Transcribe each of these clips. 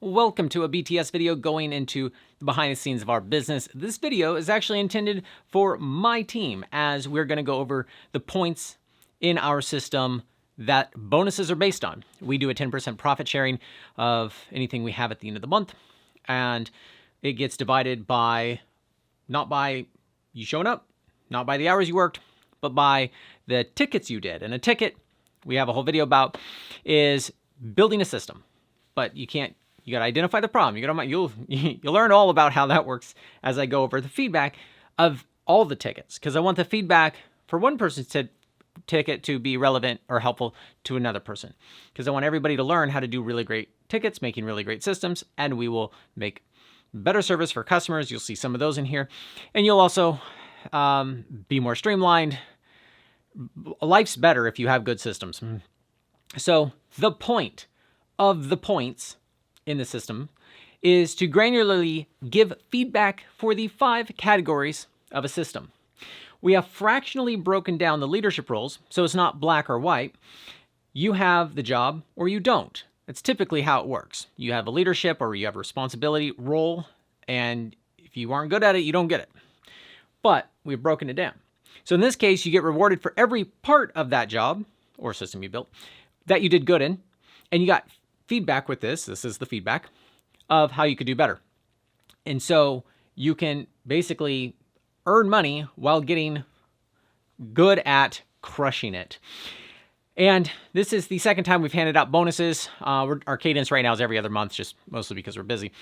Welcome to a BTS video going into the behind the scenes of our business. This video is actually intended for my team as we're going to go over the points in our system that bonuses are based on. We do a 10% profit sharing of anything we have at the end of the month, and it gets divided by, not by you showing up, not by the hours you worked, but by the tickets you did. And a ticket, we have a whole video about, is building a system. But you got to identify the problem. You'll learn all about how that works as I go over the feedback of all the tickets, because I want the feedback for one person's ticket to be relevant or helpful to another person, because I want everybody to learn how to do really great tickets, making really great systems, and we will make better service for customers. You'll see some of those in here, and you'll also be more streamlined. Life's better if you have good systems. So the point of the points in the system is to granularly give feedback for the 5 categories of a system. We have fractionally broken down the leadership roles, so it's not black or white. You have the job or you don't. That's typically how it works. You have a leadership or you have a responsibility role, and if you aren't good at it, you don't get it. But we've broken it down. So in this case, you get rewarded for every part of that job or system you built that you did good in, and you got feedback with this. This is the feedback of how you could do better. And so you can basically earn money while getting good at crushing it. And this is the second time we've handed out bonuses. Our cadence right now is every other month, just mostly because we're busy.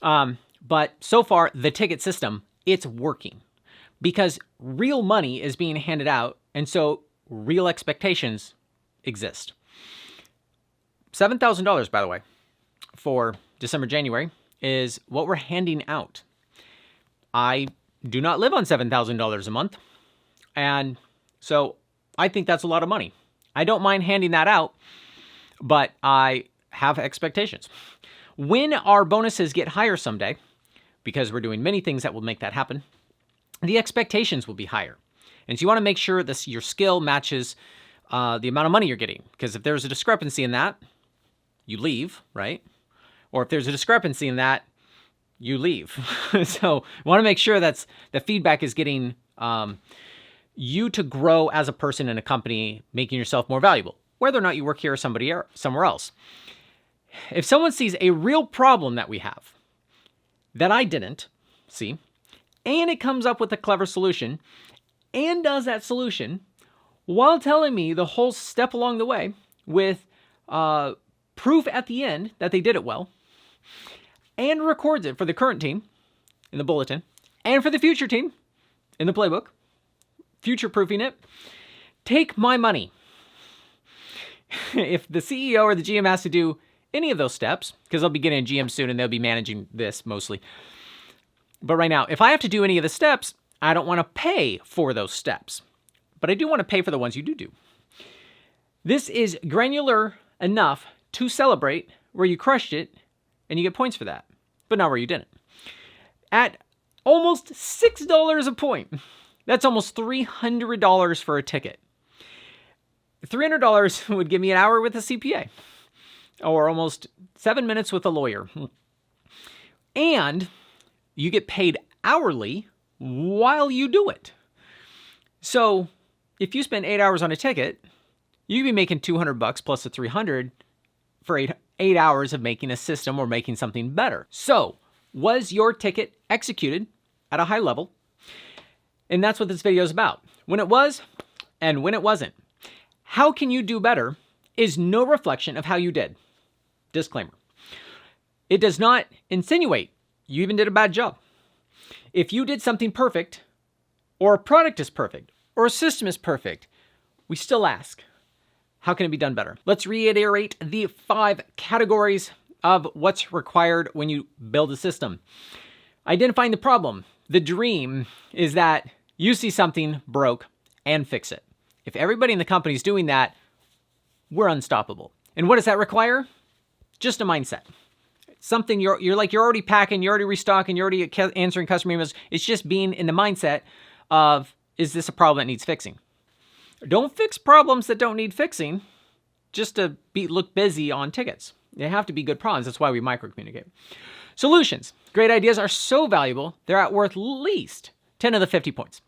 But so far, the ticket system, it's working because real money is being handed out. And so real expectations exist. $7,000, by the way, for December, January is what we're handing out. I do not live on $7,000 a month. And so I think that's a lot of money. I don't mind handing that out, but I have expectations. When our bonuses get higher someday, because we're doing many things that will make that happen, the expectations will be higher. And so you want to make sure that your skill matches the amount of money you're getting. Because if there's a discrepancy in that, you leave, right? Or if there's a discrepancy in that, you leave. So you want to make sure that the feedback is getting you to grow as a person in a company, making yourself more valuable, whether or not you work here or somewhere else. If someone sees a real problem that we have that I didn't see, and it comes up with a clever solution and does that solution while telling me the whole step along the way with proof at the end that they did it well, and records it for the current team in the bulletin and for the future team in the playbook, future-proofing it, take my money. If the CEO or the GM has to do any of those steps, because they'll be getting a GM soon and they'll be managing this mostly. But right now, if I have to do any of the steps, I don't want to pay for those steps. But I do want to pay for the ones you do. This is granular enough to celebrate where you crushed it, and you get points for that, but not where you didn't. At almost $6 a point, that's almost $300 for a ticket. $300 would give me an hour with a CPA, or almost 7 minutes with a lawyer. And you get paid hourly while you do it. So if you spend 8 hours on a ticket, you'd be making $200 plus the $300 for eight hours of making a system or making something better. So was your ticket executed at a high level? And that's what this video is about. When it was and when it wasn't. How can you do better is no reflection of how you did. Disclaimer. It does not insinuate you even did a bad job. If you did something perfect, or a product is perfect, or a system is perfect, we still ask, how can it be done better? Let's reiterate the 5 categories of what's required when you build a system. Identifying the problem. The dream is that you see something broke and fix it. If everybody in the company is doing that, we're unstoppable. And what does that require? Just a mindset. Something you're already packing, you're already restocking, you're already answering customer emails. It's just being in the mindset of, is this a problem that needs fixing? Don't fix problems that don't need fixing just to look busy on tickets. They have to be good problems. That's why we micro-communicate. Solutions. Great ideas are so valuable, they're at worth at least 10 of the 50 points.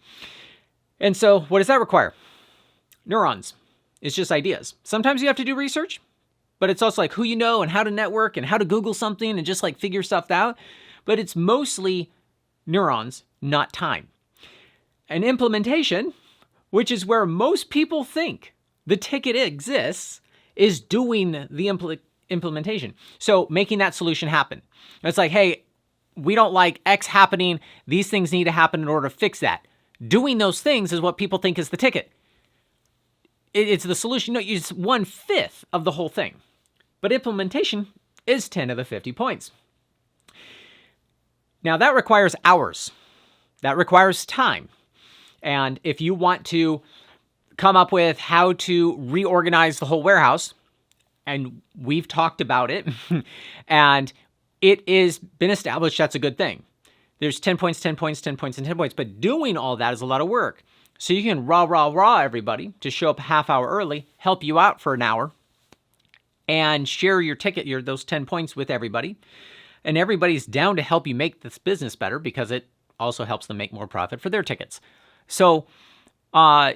And so what does that require? Neurons. It's just ideas. Sometimes you have to do research, but it's also like who you know and how to network and how to Google something and just like figure stuff out. But it's mostly neurons, not time. And implementation, which is where most people think the ticket exists, is doing the implementation. So making that solution happen. It's like, hey, we don't like X happening. These things need to happen in order to fix that. Doing those things is what people think is the ticket. It's the solution. No, it's 1/5 of the whole thing. But implementation is 10 of the 50 points. Now that requires hours. That requires time. And if you want to come up with how to reorganize the whole warehouse, and we've talked about it, and it is been established that's a good thing. There's 10 points, 10 points, 10 points, and 10 points, but doing all that is a lot of work. So you can rah everybody to show up a half hour early, help you out for an hour, and share your ticket, those 10 points with everybody. And everybody's down to help you make this business better because it also helps them make more profit for their tickets. So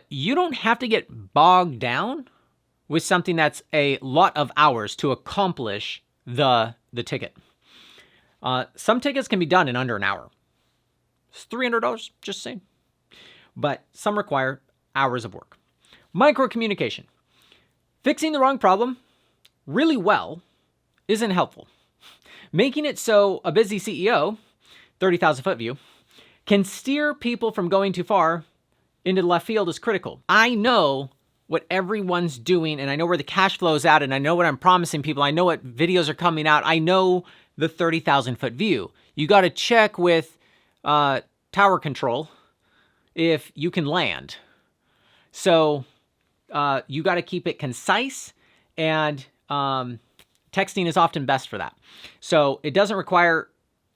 you don't have to get bogged down with something that's a lot of hours to accomplish the ticket. Some tickets can be done in under an hour. It's $300, just saying. But some require hours of work. Micro-communication. Fixing the wrong problem really well isn't helpful. Making it so a busy CEO, 30,000 foot view, can steer people from going too far into the left field is critical. I know what everyone's doing, and I know where the cash flow is at, and I know what I'm promising people. I know what videos are coming out. I know the 30,000 foot view. You got to check with tower control if you can land. So you got to keep it concise, and texting is often best for that. So it doesn't require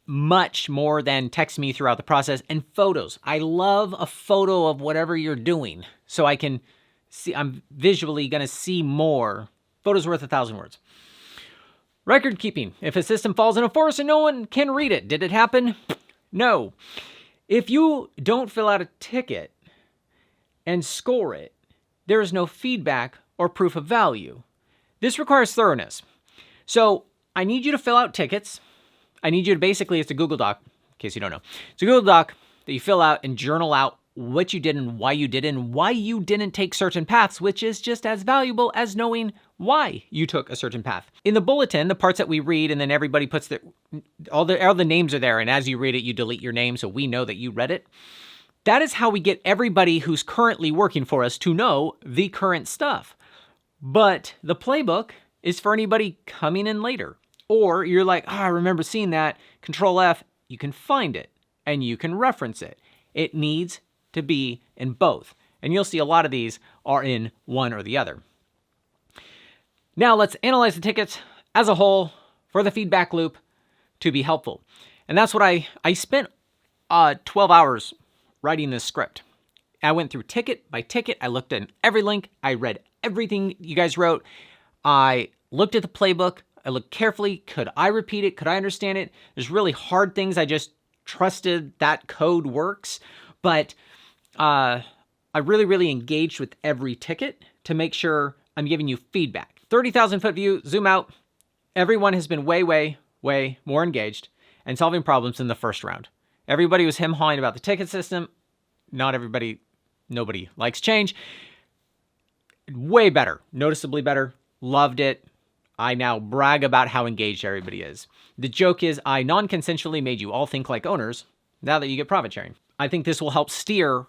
much more than text me throughout the process. And photos. I love a photo of whatever you're doing so I can see, I'm visually going to see more. Photos worth 1,000 words. Record keeping. If a system falls in a forest and no one can read it, did it happen? No. If you don't fill out a ticket and score it, there is no feedback or proof of value. This requires thoroughness. So I need you to fill out tickets. I need you to basically, it's a Google Doc, in case you don't know. It's a Google Doc that you fill out and journal out what you did and why you did and why you didn't take certain paths, which is just as valuable as knowing why you took a certain path. In the bulletin, the parts that we read, and then everybody puts all the names are there, and as you read it, you delete your name so we know that you read it. That is how we get everybody who's currently working for us to know the current stuff. But the playbook is for anybody coming in later. Or you're like, I remember seeing that, Control F, you can find it and you can reference it. It needs to be in both. And you'll see a lot of these are in one or the other. Now let's analyze the tickets as a whole for the feedback loop to be helpful. And that's what I spent 12 hours writing this script. I went through ticket by ticket. I looked at every link. I read everything you guys wrote. I looked at the playbook. I looked carefully. Could I repeat it? Could I understand it? There's really hard things. I just trusted that code works. But I really engaged with every ticket to make sure I'm giving you feedback. 30,000 foot view, zoom out. Everyone has been way more engaged and solving problems in the first round. Everybody was hem-hawing about the ticket system. Nobody likes change. Way better, noticeably better. Loved it. I now brag about how engaged everybody is. The joke is I non-consensually made you all think like owners now that you get profit sharing. I think this will help steer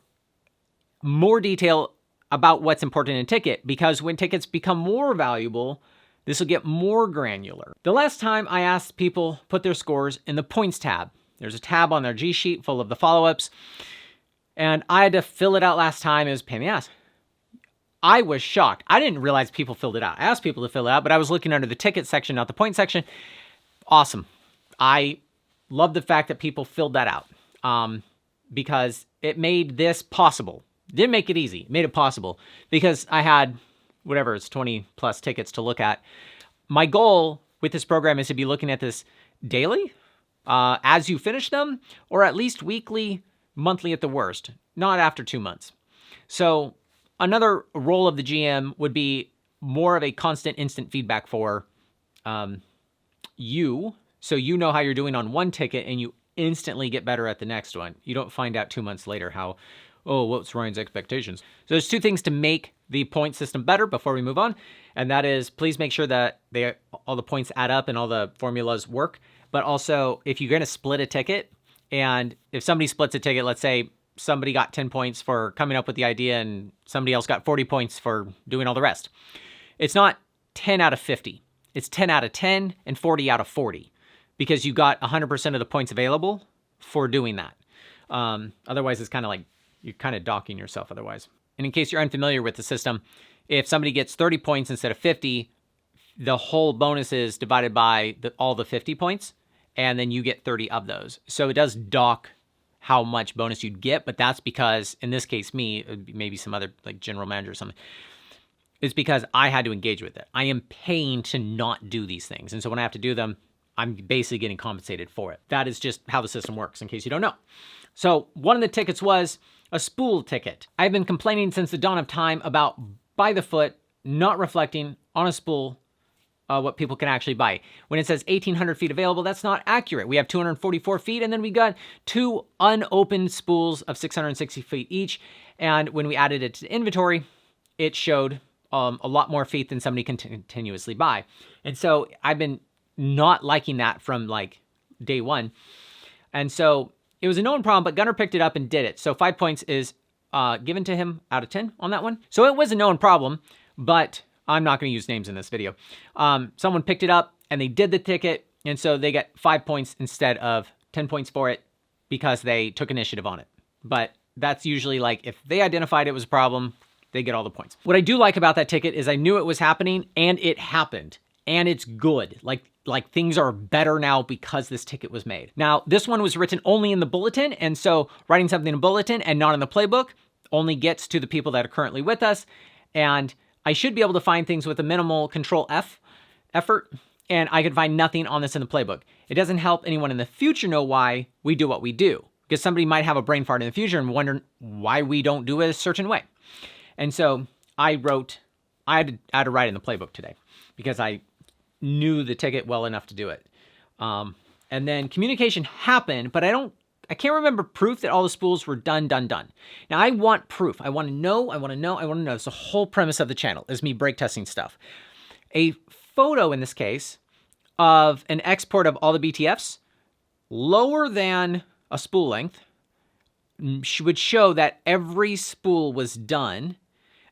more detail about what's important in a ticket, because when tickets become more valuable, this will get more granular. The last time I asked people put their scores in the points tab. There's a tab on their G sheet full of the follow-ups, and I had to fill it out last time. It was a pain in the ass. I was shocked. I didn't realize people filled it out. I asked people to fill it out, but I was looking under the ticket section, not the point section. Awesome. I love the fact that people filled that out because it made this possible. Didn't make it easy. It made it possible because I had, it's 20 plus tickets to look at. My goal with this program is to be looking at this daily as you finish them, or at least weekly, monthly at the worst, not after 2 months. So another role of the GM would be more of a constant instant feedback for you. So you know how you're doing on one ticket and you instantly get better at the next one. You don't find out 2 months later how, oh, what's Ryan's expectations? So there's 2 things to make the point system better before we move on. And that is, please make sure that all the points add up and all the formulas work. But also, if you're going to split a ticket, and if somebody splits a ticket, let's say somebody got 10 points for coming up with the idea and somebody else got 40 points for doing all the rest. It's not 10 out of 50. It's 10 out of 10 and 40 out of 40 because you got 100% of the points available for doing that. Otherwise, it's kind of like you're kind of docking yourself otherwise. And in case you're unfamiliar with the system, if somebody gets 30 points instead of 50, the whole bonus is divided by all the 50 points, and then you get 30 of those. So it does dock how much bonus you'd get, but that's because, in this case, maybe some other like general manager or something, it's because I had to engage with it. I am paying to not do these things. And so when I have to do them, I'm basically getting compensated for it. That is just how the system works, in case you don't know. So one of the tickets was a spool ticket. I've been complaining since the dawn of time about by the foot not reflecting on a spool what people can actually buy. When it says 1,800 feet available, that's not accurate. We have 244 feet, and then we got 2 unopened spools of 660 feet each. And when we added it to the inventory, it showed a lot more feet than somebody can continuously buy. And so I've been not liking that from like day one. And so it was a known problem, but Gunnar picked it up and did it. So 5 points is given to him out of 10 on that one. So it was a known problem, but I'm not going to use names in this video. Someone picked it up and they did the ticket. And so they get 5 points instead of 10 points for it because they took initiative on it. But that's usually like if they identified it was a problem, they get all the points. What I do like about that ticket is I knew it was happening and it happened and it's good. Like things are better now because this ticket was made. Now, this one was written only in the bulletin. And so writing something in a bulletin and not in the playbook only gets to the people that are currently with us. And I should be able to find things with a minimal control F effort. And I could find nothing on this in the playbook. It doesn't help anyone in the future know why we do what we do. Because somebody might have a brain fart in the future and wonder why we don't do it a certain way. And so I had to write in the playbook today because I knew the ticket well enough to do it. And then communication happened, but I can't remember proof that all the spools were done. Now I want proof. I want to know. It's the whole premise of the channel is me break testing stuff. A photo in this case of an export of all the BTFs lower than a spool length would show that every spool was done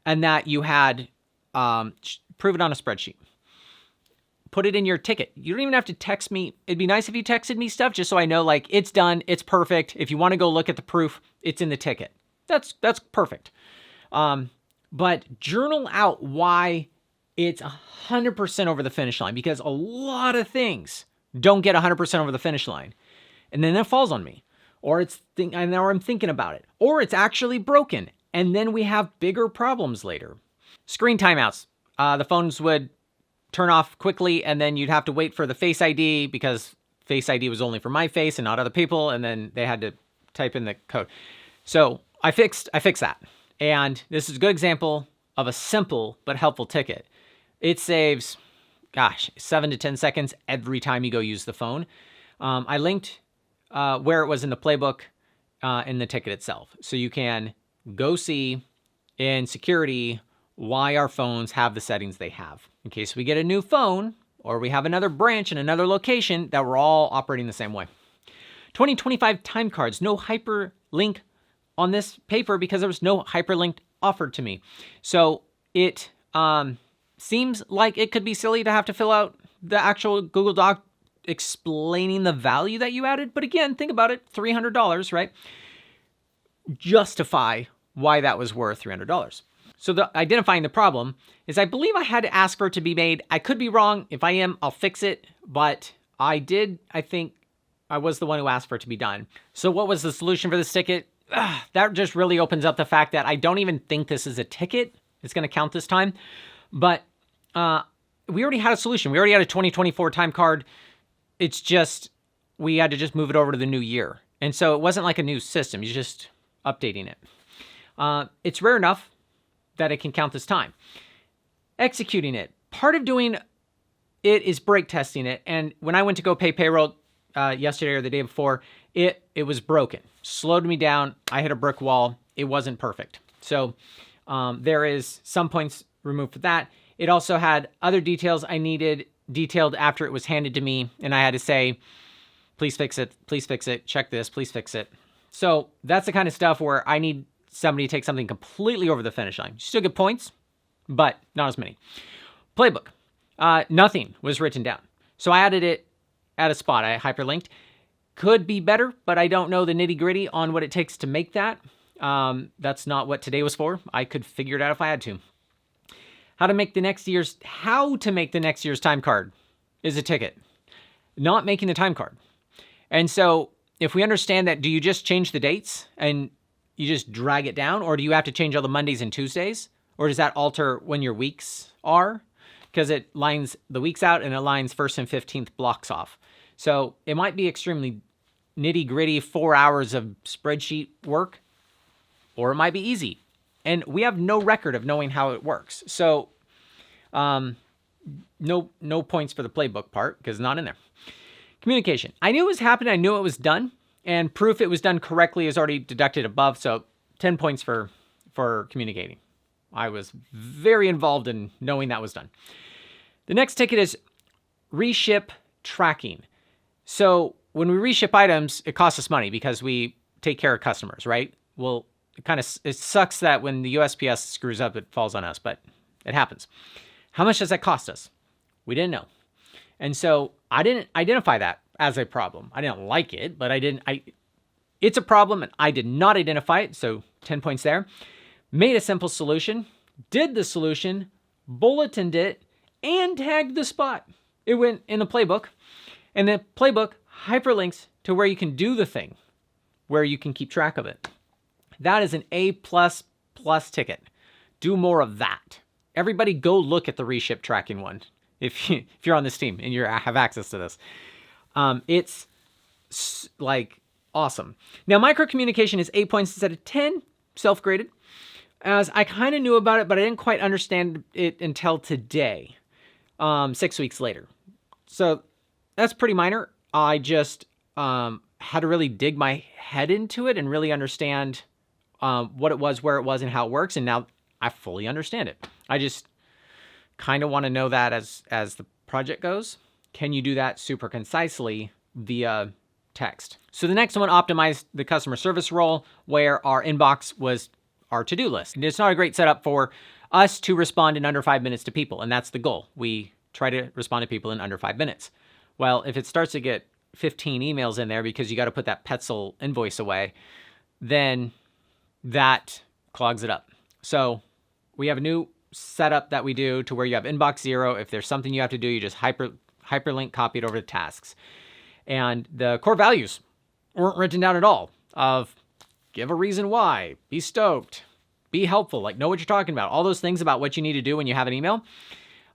and that you had prove it on a spreadsheet. Put it in your ticket. You don't even have to text me. It'd be nice if you texted me stuff just so I know like it's done, it's perfect. If you want to go look at the proof, it's in the ticket. That's perfect. But journal out why it's 100% over the finish line because a lot of things don't get 100% over the finish line. And then that falls on me. Or I'm thinking about it. Or it's actually broken. And then we have bigger problems later. Screen timeouts. The phones would turn off quickly, and then you'd have to wait for the Face ID because Face ID was only for my face and not other people, and then they had to type in the code. So I fixed that. And this is a good example of a simple but helpful ticket. It saves, 7 to 10 seconds every time you go use the phone. I linked where it was in the playbook in the ticket itself. So you can go see in security why our phones have the settings they have. In case we get a new phone or we have another branch in another location that we're all operating the same way. 2025 time cards, no hyperlink on this paper because there was no hyperlink offered to me. So it seems like it could be silly to have to fill out the actual Google Doc explaining the value that you added. But again, think about it, $300, right? Justify why that was worth $300. So identifying the problem is I believe I had to ask for it to be made. I could be wrong. If I am, I'll fix it. But I think I was the one who asked for it to be done. So what was the solution for this ticket? That just really opens up the fact that I don't even think this is a ticket. It's going to count this time. But we already had a solution. We already had a 2024 time card. It's just, we had to just move it over to the new year. And so it wasn't like a new system. You're just updating it. It's rare enough that it can count as time. Executing it. Part of doing it is break testing it. And when I went to go pay payroll yesterday or the day before, it was broken. Slowed me down. I hit a brick wall. It wasn't perfect. So there is some points removed for that. It also had other details I needed detailed after it was handed to me. And I had to say, please fix it. Please fix it. Check this. Please fix it. So that's the kind of stuff where I need somebody to take something completely over the finish line. You still get points, but not as many. Playbook. Nothing was written down. So I added it at a spot. I hyperlinked. Could be better, but I don't know the nitty gritty on what it takes to make that. That's not what today was for. I could figure it out if I had to. How to make the next year's time card is a ticket. Not making the time card. And so if we understand that, do you just change the dates and you just drag it down? Or do you have to change all the Mondays and Tuesdays? Or does that alter when your weeks are? Because it lines the weeks out and it lines 1st and 15th blocks off. So it might be extremely nitty gritty 4 hours of spreadsheet work, or it might be easy. And we have no record of knowing how it works. So no points for the playbook part because it's not in there. Communication. I knew it was happening. I knew it was done. And proof it was done correctly is already deducted above. So 10 points for communicating. I was very involved in knowing that was done. The next ticket is reship tracking. So when we reship items, it costs us money because we take care of customers, right? Well, it sucks that when the USPS screws up, it falls on us, but it happens. How much does that cost us? We didn't know. And so I didn't identify that as a problem. I didn't like it, but it's a problem and I did not identify it. So 10 points there. Made a simple solution, did the solution, bulletined it, and tagged the spot. It went in the playbook, and the playbook hyperlinks to where you can do the thing, where you can keep track of it. That is an A++ ticket. Do more of that. Everybody go look at the reship tracking one if you're on this team and you have access to this. It's like awesome. Now, micro communication is 8 points instead of 10, self-graded. As I kind of knew about it, but I didn't quite understand it until today, 6 weeks later. So that's pretty minor. I just had to really dig my head into it and really understand what it was, where it was, and how it works. And now I fully understand it. I just kind of want to know that as the project goes. Can you do that super concisely via text? So the next one optimized the customer service role, where our inbox was our to-do list. And it's not a great setup for us to respond in under 5 minutes to people. And that's the goal. We try to respond to people in under 5 minutes. Well, if it starts to get 15 emails in there because you got to put that Petzl invoice away, then that clogs it up. So we have a new setup that we do to where you have inbox 0. If there's something you have to do, you just hyperlink copy it over to tasks. And the core values weren't written down at all of give a reason why, be stoked, be helpful, like know what you're talking about. All those things about what you need to do when you have an email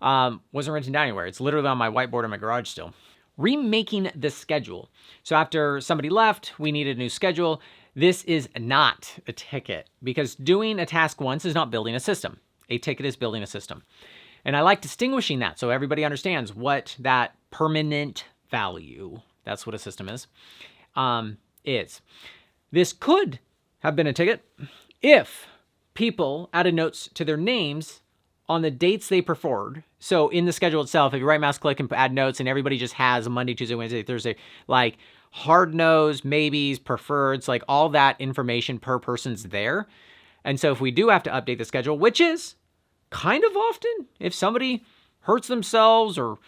wasn't written down anywhere. It's literally on my whiteboard in my garage still. Remaking the schedule. So after somebody left, we needed a new schedule. This is not a ticket because doing a task once is not building a system. A ticket is building a system. And I like distinguishing that so everybody understands what that permanent value, that's what a system is. This could have been a ticket if people added notes to their names on the dates they preferred. So in the schedule itself, if you right mouse click and add notes and everybody just has a Monday, Tuesday, Wednesday, Thursday, like hard nose, maybes, preferreds, like all that information per person's there. And so if we do have to update the schedule, which is kind of often, if somebody hurts themselves or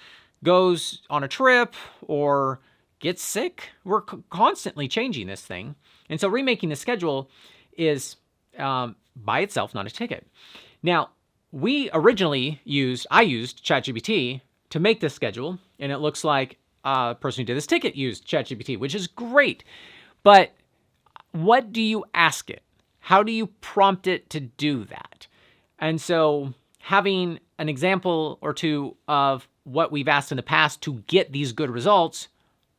goes on a trip or gets sick, we're constantly changing this thing. And so remaking the schedule is by itself not a ticket. Now, I used ChatGPT to make this schedule, and it looks like a person who did this ticket used ChatGPT, which is great. But what do you ask it? How do you prompt it to do that? And so having an example or two of what we've asked in the past to get these good results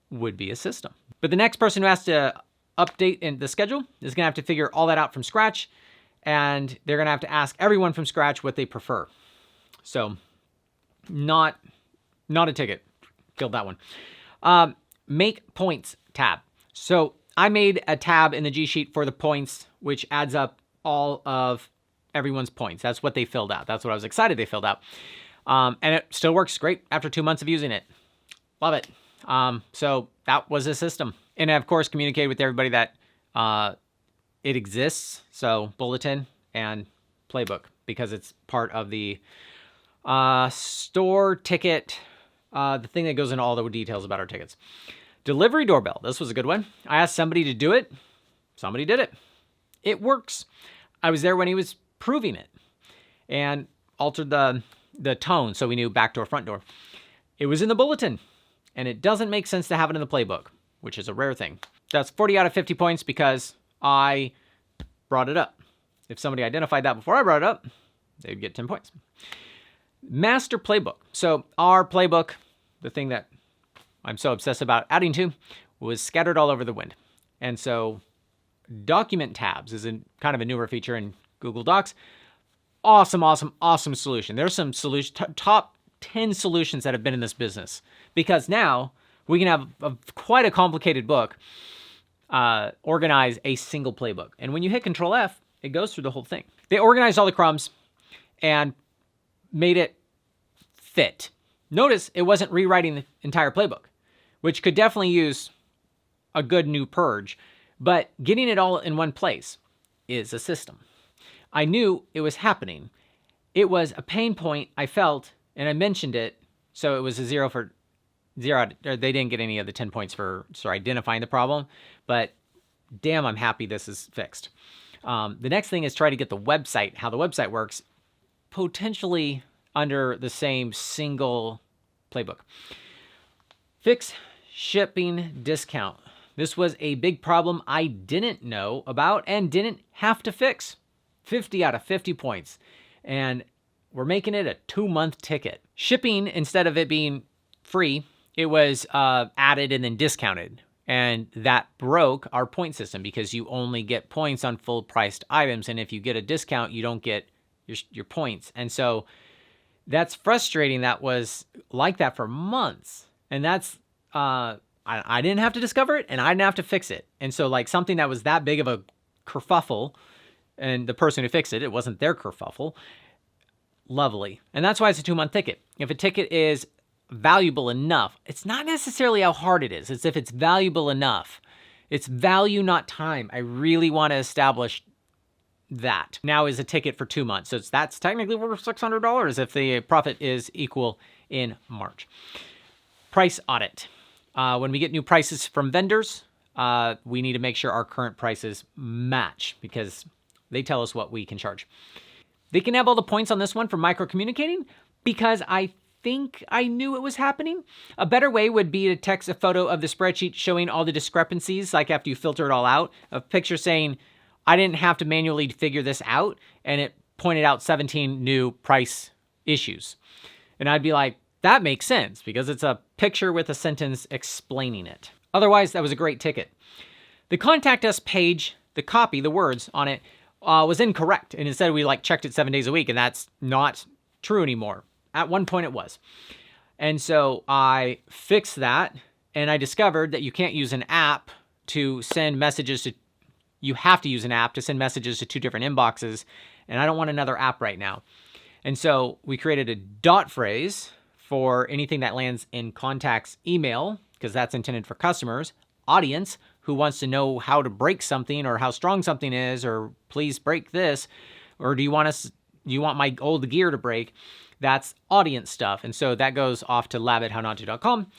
would be a system. But the next person who has to update in the schedule is going to have to figure all that out from scratch, and they're going to have to ask everyone from scratch what they prefer. So not a ticket. Killed that one. Make points tab. So I made a tab in the G Sheet for the points, which adds up all of everyone's points. That's what they filled out. That's what I was excited they filled out. And it still works great after 2 months of using it. Love it. So that was a system. And I, of course, communicated with everybody that it exists. So Bulletin and Playbook, because it's part of the store ticket, the thing that goes into all the details about our tickets. Delivery doorbell. This was a good one. I asked somebody to do it. Somebody did it. It works. I was there when he was proving it and altered the tone so we knew back door, front door. It was in the bulletin, and it doesn't make sense to have it in the playbook, which is a rare thing. That's 40 out of 50 points because I brought it up. If somebody identified that before I brought it up, they'd get 10 points. Master playbook. So our playbook, the thing that I'm so obsessed about adding to, was scattered all over the wind. And so document tabs is kind of a newer feature in Google Docs. Awesome solution. There's some top 10 solutions that have been in this business, because now we can have quite a complicated book organize a single playbook. And when you hit Control F, it goes through the whole thing. They organized all the crumbs and made it fit. Notice it wasn't rewriting the entire playbook, which could definitely use a good new purge, but getting it all in one place is a system. I knew it was happening. It was a pain point I felt, and I mentioned it, so it was a zero. They didn't get any of the 10 points for identifying the problem, but damn, I'm happy this is fixed. The next thing is try to get the website, how the website works, potentially under the same single playbook. Fix shipping discount. This was a big problem I didn't know about and didn't have to fix. 50 out of 50 points. And we're making it a 2-month ticket. Shipping, instead of it being free, it was added and then discounted. And that broke our point system because you only get points on full priced items. And if you get a discount, you don't get your points. And so that's frustrating. That was like that for months. And that's, I didn't have to discover it and I didn't have to fix it. And so like something that was that big of a kerfuffle, and the person who fixed it, it wasn't their kerfuffle. Lovely. And that's why it's a 2-month ticket. If a ticket is valuable enough, it's not necessarily how hard it is. It's if it's valuable enough. It's value, not time. I really want to establish that. Now is a ticket for 2 months. So that's technically worth $600 if the profit is equal in March. Price audit. When we get new prices from vendors, we need to make sure our current prices match because they tell us what we can charge. They can have all the points on this one for micro-communicating because I think I knew it was happening. A better way would be to text a photo of the spreadsheet showing all the discrepancies, like after you filter it all out, a picture saying, I didn't have to manually figure this out, and it pointed out 17 new price issues. And I'd be like, that makes sense because it's a picture with a sentence explaining it. Otherwise, that was a great ticket. The contact us page, the copy, the words on it, was incorrect. And instead we checked it 7 days a week, and that's not true anymore. At one point it was. And so I fixed that, and I discovered that you can't use an app to send messages to, you have to use an app to send messages to 2 different inboxes, and I don't want another app right now. And so we created a dot phrase for anything that lands in contacts email, because that's intended for customers, audience, who wants to know how to break something or how strong something is, or please break this, or do you want my old gear to break? That's audience stuff. And so that goes off to lab@hownoto.com.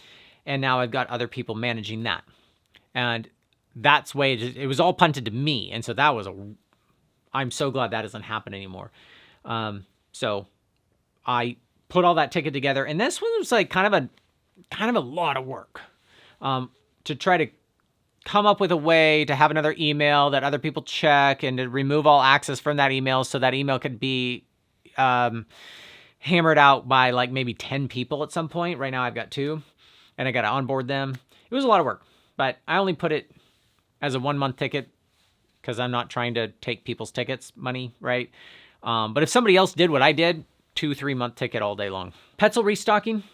And now I've got other people managing that. And that's way, it was all punted to me. And so that was I'm so glad that doesn't happen anymore. So I put all that ticket together, and this one was kind of a lot of work to try to come up with a way to have another email that other people check and to remove all access from that email so that email could be hammered out by like maybe 10 people at some point. Right now I've got 2 and I got to onboard them. It was a lot of work, but I only put it as a 1-month ticket because I'm not trying to take people's tickets money, right? But if somebody else did what I did, 2-3-month ticket all day long. Petzl restocking,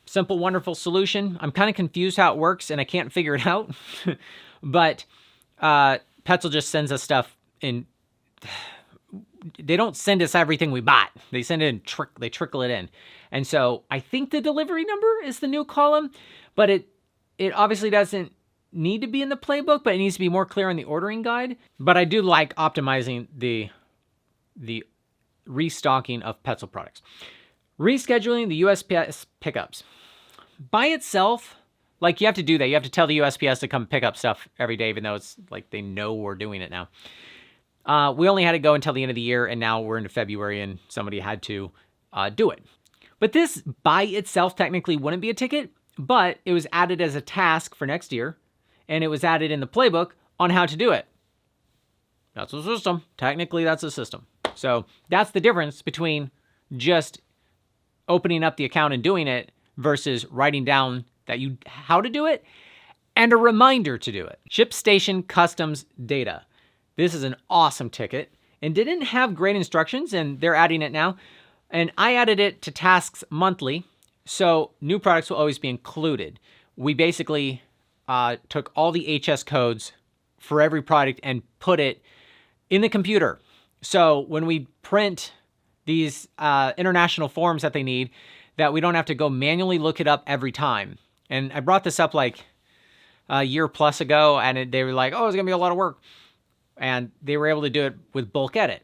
simple, wonderful solution. I'm kind of confused how it works and I can't figure it out, but Petzl just sends us stuff in. They don't send us everything we bought. They send it in they trickle it in. And so I think the delivery number is the new column, but it obviously doesn't need to be in the playbook, but it needs to be more clear in the ordering guide. But I do like optimizing the restocking of Petzl products. Rescheduling the USPS pickups. By itself, like you have to do that. You have to tell the USPS to come pick up stuff every day, even though it's like they know we're doing it now. We only had to go until the end of the year, and now we're into February, and somebody had to do it. But this by itself technically wouldn't be a ticket, but it was added as a task for next year, and it was added in the playbook on how to do it. That's a system. Technically, that's a system. So that's the difference between just opening up the account and doing it versus writing down how to do it and a reminder to do it. ShipStation Customs Data. This is an awesome ticket and didn't have great instructions, and they're adding it now. And I added it to tasks monthly, so new products will always be included. We basically took all the HS codes for every product and put it in the computer. So when we print these international forms that they need, that we don't have to go manually look it up every time. And I brought this up like a year plus ago, and they were like, oh, it's going to be a lot of work. And they were able to do it with bulk edit.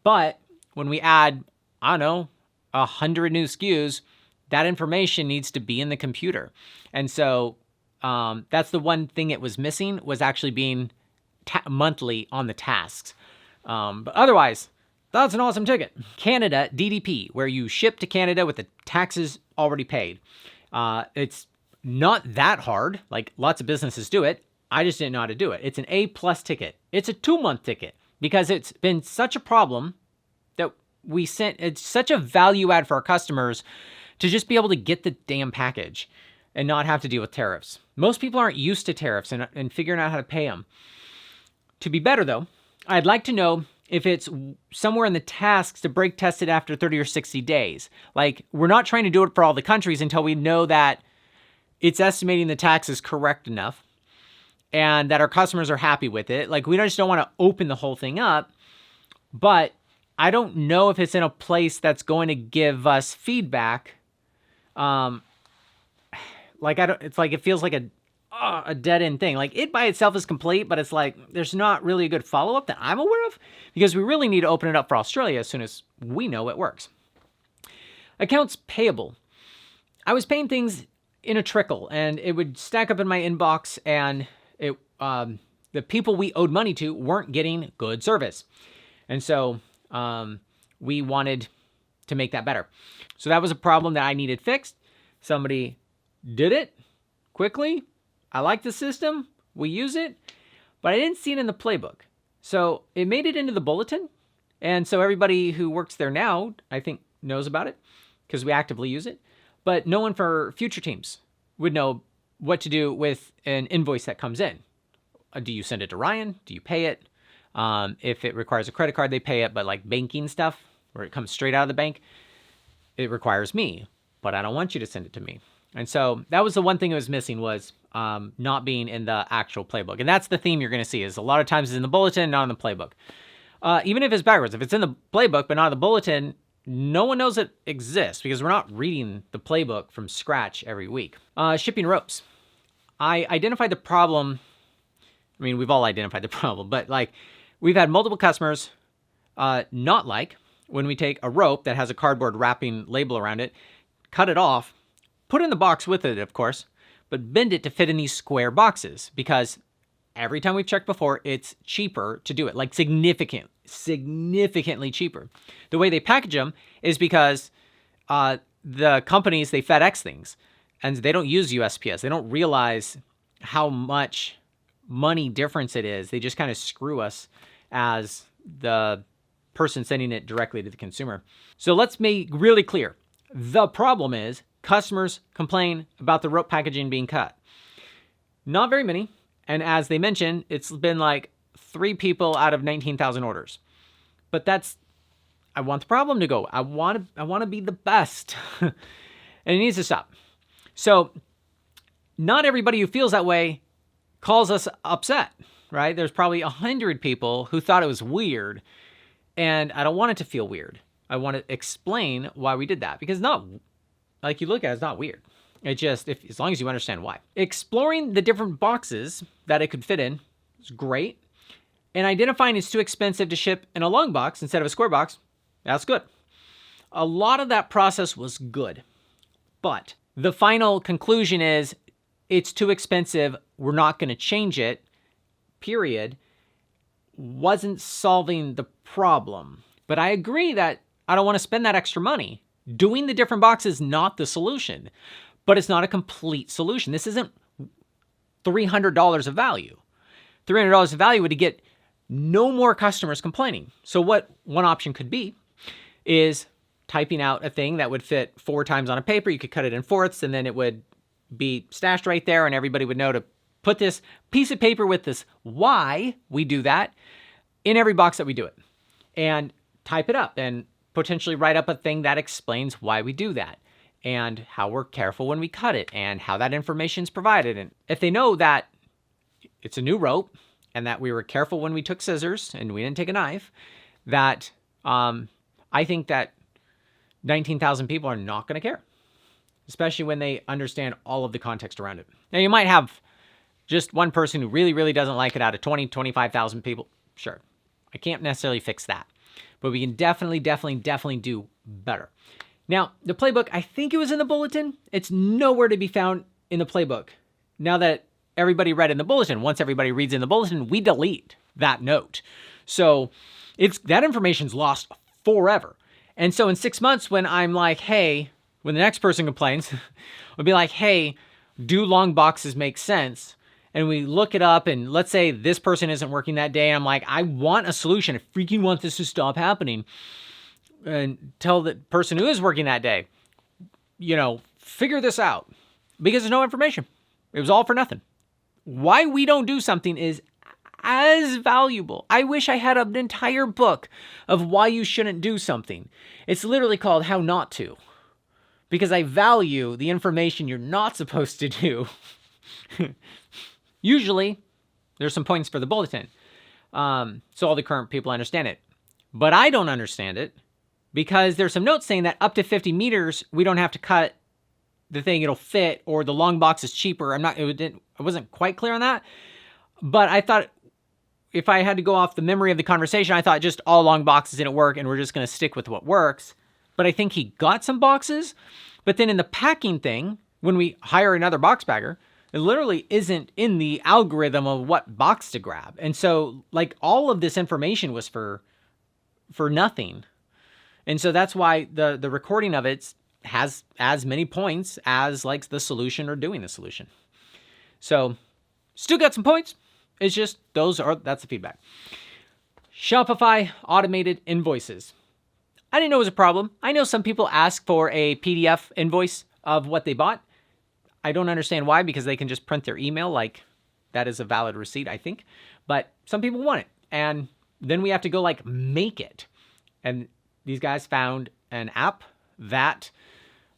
But when we add, I don't know, 100 new SKUs, that information needs to be in the computer. And so that's the one thing it was missing, was actually being monthly on the tasks. But otherwise, that's an awesome ticket. Canada DDP, where you ship to Canada with the taxes already paid. It's not that hard. Like, lots of businesses do it. I just didn't know how to do it. It's an A+ ticket. It's a 2-month ticket because it's been such a problem that it's such a value add for our customers to just be able to get the damn package and not have to deal with tariffs. Most people aren't used to tariffs and figuring out how to pay them. To be better, though, I'd like to know if it's somewhere in the tasks to break test it after 30 or 60 days. Like, we're not trying to do it for all the countries until we know that it's estimating the tax is correct enough and that our customers are happy with it. Like, we just don't want to open the whole thing up, but I don't know if it's in a place that's going to give us feedback. It feels like a dead end thing. Like, it by itself is complete, but it's like there's not really a good follow-up that I'm aware of, because we really need to open it up for Australia as soon as we know it works. Accounts payable. I was paying things in a trickle, and it would stack up in my inbox, and the people we owed money to weren't getting good service. And so we wanted to make that better. So that was a problem that I needed fixed. Somebody did it quickly. I like the system. We use it, but I didn't see it in the playbook. So it made it into the bulletin. And so everybody who works there now, I think, knows about it because we actively use it. But no one for future teams would know what to do with an invoice that comes in. Do you send it to Ryan? Do you pay it? If it requires a credit card, they pay it. But like banking stuff, where it comes straight out of the bank, it requires me. But I don't want you to send it to me. And so that was the one thing it was missing, was not being in the actual playbook. And that's the theme you're going to see, is a lot of times it's in the bulletin, not in the playbook. Even if it's backwards, if it's in the playbook but not in the bulletin, no one knows it exists because we're not reading the playbook from scratch every week. Shipping ropes. I identified the problem. I mean, we've all identified the problem, but like, we've had multiple customers not like when we take a rope that has a cardboard wrapping label around it, cut it off, put it in the box with it, of course, but bend it to fit in these square boxes, because every time we've checked before, it's cheaper to do it, like significantly cheaper. The way they package them is because the companies, they FedEx things, and they don't use USPS. They don't realize how much money difference it is. They just kind of screw us as the person sending it directly to the consumer. So let's make really clear. The problem is customers complain about the rope packaging being cut. Not very many. And as they mentioned, it's been like 3 people out of 19,000 orders. But I want the problem to go. I want to be the best. And it needs to stop. So not everybody who feels that way calls us upset, right? There's probably 100 people who thought it was weird. And I don't want it to feel weird. I want to explain why we did that, because like you look at it, it's not weird. It just, as long as you understand why. Exploring the different boxes that it could fit in is great. And identifying it's too expensive to ship in a long box instead of a square box, that's good. A lot of that process was good. But the final conclusion is it's too expensive. We're not going to change it, period. Wasn't solving the problem. But I agree that I don't want to spend that extra money. Doing the different boxes is not the solution, but it's not a complete solution. This isn't $300 of value. $300 of value would get no more customers complaining. So what one option could be is typing out a thing that would fit 4 times on a paper. You could cut it in fourths, and then it would be stashed right there, and everybody would know to put this piece of paper with this why we do that in every box that we do it, and type it up and potentially write up a thing that explains why we do that and how we're careful when we cut it and how that information is provided. And if they know that it's a new rope and that we were careful when we took scissors and we didn't take a knife, that I think that 19,000 people are not going to care, especially when they understand all of the context around it. Now, you might have just one person who really, really doesn't like it out of 20, 25,000 people. Sure. I can't necessarily fix that, but we can definitely do better. Now, the playbook, I think it was in the bulletin. It's nowhere to be found in the playbook. Now that everybody read in the bulletin, once everybody reads in the bulletin, we delete that note. So that information's lost forever. And so in 6 months, when I'm like, hey, when the next person complains, I'll be like, hey, do long boxes make sense? And we look it up, and let's say this person isn't working that day. And I'm like, I want a solution. I freaking want this to stop happening. And tell the person who is working that day, figure this out. Because there's no information. It was all for nothing. Why we don't do something is as valuable. I wish I had an entire book of why you shouldn't do something. It's literally called How Not To. Because I value the information you're not supposed to do. Usually, there's some points for the bulletin. So all the current people understand it. But I don't understand it because there's some notes saying that up to 50 meters, we don't have to cut the thing, it'll fit, or the long box is cheaper. I wasn't quite clear on that. But I thought if I had to go off the memory of the conversation, I thought just all long boxes didn't work and we're just going to stick with what works. But I think he got some boxes. But then in the packing thing, when we hire another box bagger, it literally isn't in the algorithm of what box to grab. And so like all of this information was for nothing. And so that's why the recording of it has as many points as like the solution or doing the solution. So still got some points. It's just that's the feedback. Shopify automated invoices. I didn't know it was a problem. I know some people ask for a PDF invoice of what they bought. I don't understand why, because they can just print their email, like that is a valid receipt, I think. But some people want it. And then we have to go like make it. And these guys found an app that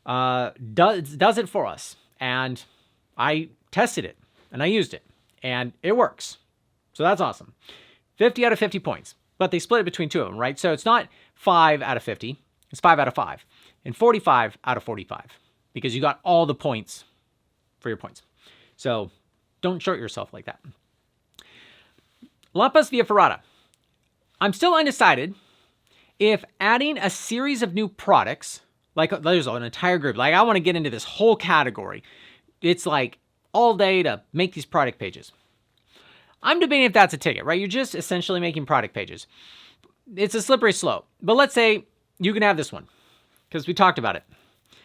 does it for us. And I tested it and I used it and it works. So that's awesome. 50 out of 50 points, but they split it between 2 of them, right? So it's not 5 out of 50, it's 5 out of 5 and 45 out of 45 because you got all the points for your points. So don't short yourself like that. Lapas via Ferrata. I'm still undecided if adding a series of new products, like there's an entire group, like I want to get into this whole category. It's like all day to make these product pages. I'm debating if that's a ticket, right? You're just essentially making product pages. It's a slippery slope. But let's say you can have this one because we talked about it.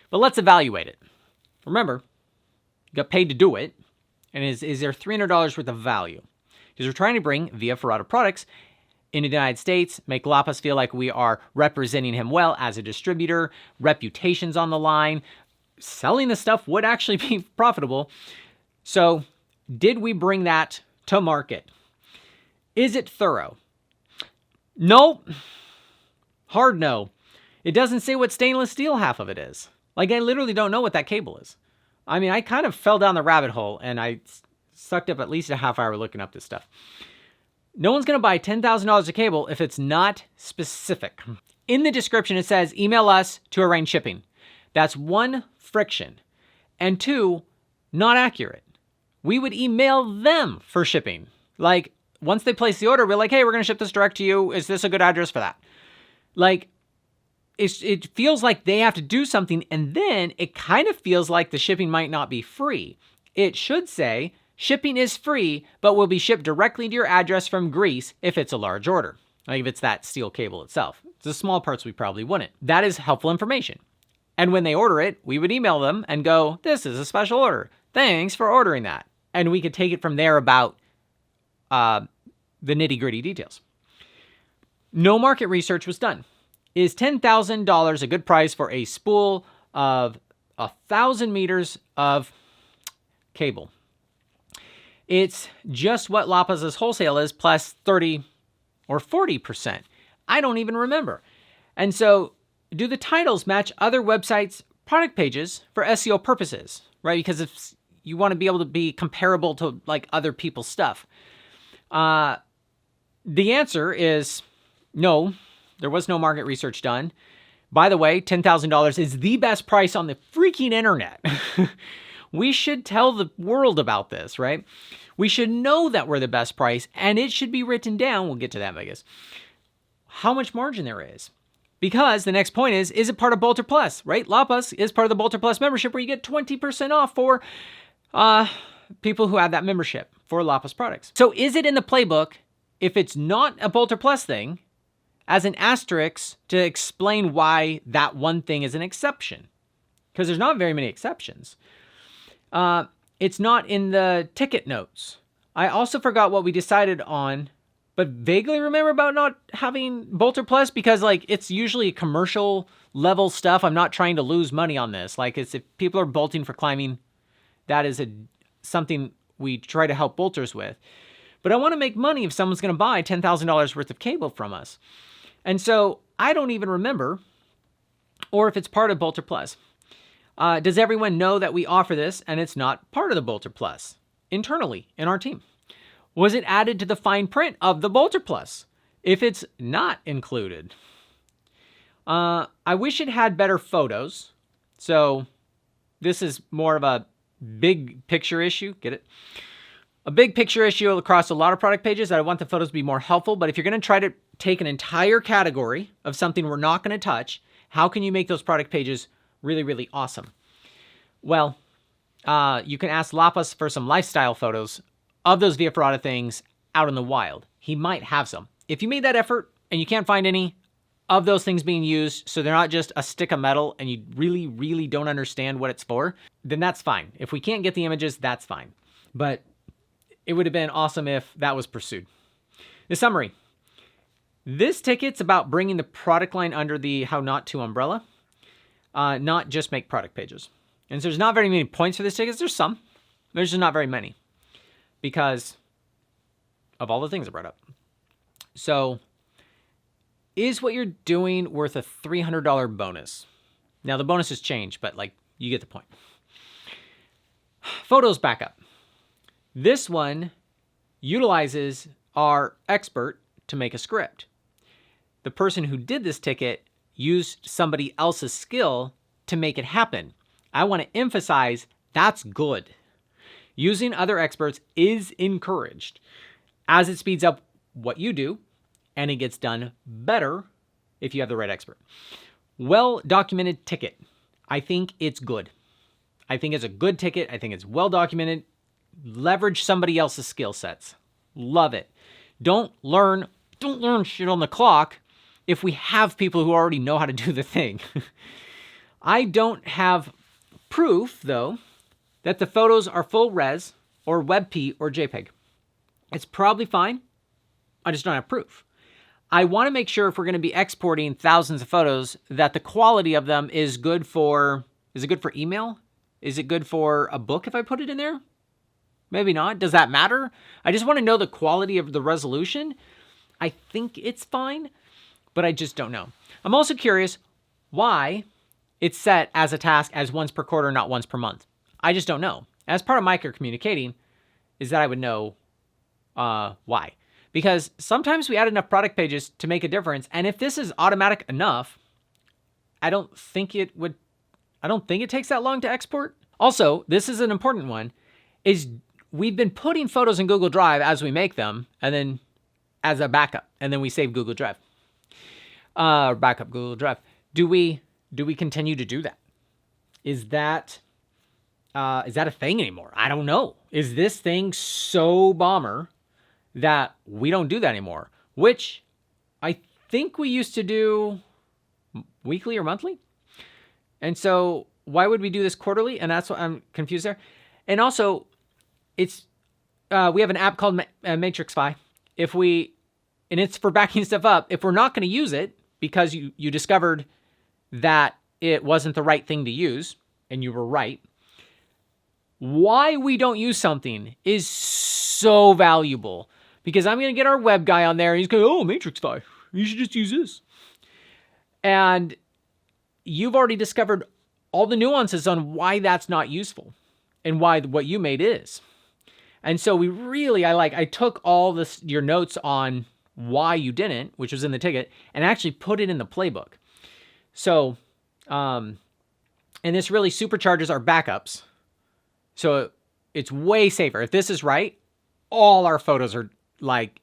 But let's evaluate it. Remember, you got paid to do it. And is there $300 worth of value? Because we're trying to bring via Ferrata products in the United States, make Lapas feel like we are representing him well as a distributor, reputation's on the line. Selling the stuff would actually be profitable. So did we bring that to market? Is it thorough? Nope. Hard no. It doesn't say what stainless steel half of it is. Like, I literally don't know what that cable is. I mean, I kind of fell down the rabbit hole and I sucked up at least a half hour looking up this stuff. No one's going to buy $10,000 of cable if it's not specific. In the description, it says, email us to arrange shipping. That's one, friction. And two, not accurate. We would email them for shipping. Like, once they place the order, we're like, hey, we're going to ship this direct to you. Is this a good address for that? Like, it feels like they have to do something, and then it kind of feels like the shipping might not be free. It should say, shipping is free, but will be shipped directly to your address from Greece if it's a large order. Like if it's that steel cable itself. The small parts we probably wouldn't. That is helpful information. And when they order it, we would email them and go, this is a special order. Thanks for ordering that. And we could take it from there about the nitty-gritty details. No market research was done. Is $10,000 a good price for a spool of 1,000 meters of cable? It's just what Lapas's wholesale is plus 30 or 40%. I don't even remember. And so do the titles match other websites' product pages for SEO purposes, right? Because if you want to be able to be comparable to like other people's stuff. The answer is no. There was no market research done. By the way, $10,000 is the best price on the freaking internet. We should tell the world about this, right? We should know that we're the best price, and it should be written down. We'll get to that, I guess. How much margin there is. Because the next point is it part of Bolter Plus, right? Lapas is part of the Bolter Plus membership where you get 20% off for people who have that membership for Lapas products. So is it in the playbook if it's not a Bolter Plus thing, as an asterisk to explain why that one thing is an exception? Because there's not very many exceptions. It's not in the ticket notes. I also forgot what we decided on, but vaguely remember about not having Bolter Plus because like it's usually commercial level stuff. I'm not trying to lose money on this. Like it's if people are bolting for climbing, that is something we try to help bolters with. But I want to make money if someone's going to buy $10,000 worth of cable from us. And so I don't even remember, or if it's part of Bolter Plus. Does everyone know that we offer this and it's not part of the Bolter Plus internally in our team? Was it added to the fine print of the Bolter Plus? If it's not included, I wish it had better photos. So this is more of a big picture issue. Get it? A big picture issue across a lot of product pages. I want the photos to be more helpful, but if you're going to try to take an entire category of something we're not going to touch, how can you make those product pages really, really awesome? Well, you can ask Lapas for some lifestyle photos of those Via Ferrata things out in the wild. He might have some. If you made that effort and you can't find any of those things being used, so they're not just a stick of metal and you really, really don't understand what it's for, then that's fine. If we can't get the images, that's fine. But it would have been awesome if that was pursued. The summary. This ticket's about bringing the product line under the How Not To umbrella, not just make product pages. And so there's not very many points for this ticket. There's some. There's just not very many because of all the things I brought up. So is what you're doing worth a $300 bonus? Now the bonus has changed, but like you get the point. Photos backup. This one utilizes our expert to make a script. The person who did this ticket used somebody else's skill to make it happen. I want to emphasize that's good. Using other experts is encouraged as it speeds up what you do and it gets done better if you have the right expert. Well-documented ticket. I think it's good. I think it's a good ticket. I think it's well-documented. Leverage somebody else's skill sets. Love it. Don't learn shit on the clock if we have people who already know how to do the thing. I don't have proof, though, that the photos are full res or WebP or JPEG. It's probably fine. I just don't have proof. I want to make sure if we're going to be exporting thousands of photos that the quality of them is good for, is it good for email? Is it good for a book if I put it in there? Maybe not. Does that matter? I just want to know the quality of the resolution. I think it's fine, but I just don't know. I'm also curious why it's set as a task as once per quarter, not once per month. I just don't know. As part of micro communicating is that I would know why. Because sometimes we add enough product pages to make a difference. And if this is automatic enough, I don't think it takes that long to export. Also, this is an important one, is we've been putting photos in Google Drive as we make them, and then as a backup, and then we save Google Drive. Backup Google Drive. Do we continue to do that? Is that a thing anymore? I don't know. Is this thing so bomber that we don't do that anymore? Which I think we used to do weekly or monthly. And so why would we do this quarterly? And that's what I'm confused there. And also, it's we have an app called Matrixify. And it's for backing stuff up. If we're not going to use it because you discovered that it wasn't the right thing to use, and you were right, why we don't use something is so valuable. Because I'm going to get our web guy on there, and he's going, oh, Matrixify, you should just use this. And you've already discovered all the nuances on why that's not useful and why what you made is. And so I took all your notes on why you didn't, which was in the ticket, and actually put it in the playbook. So, and this really supercharges our backups. So it's way safer. If this is right, all our photos are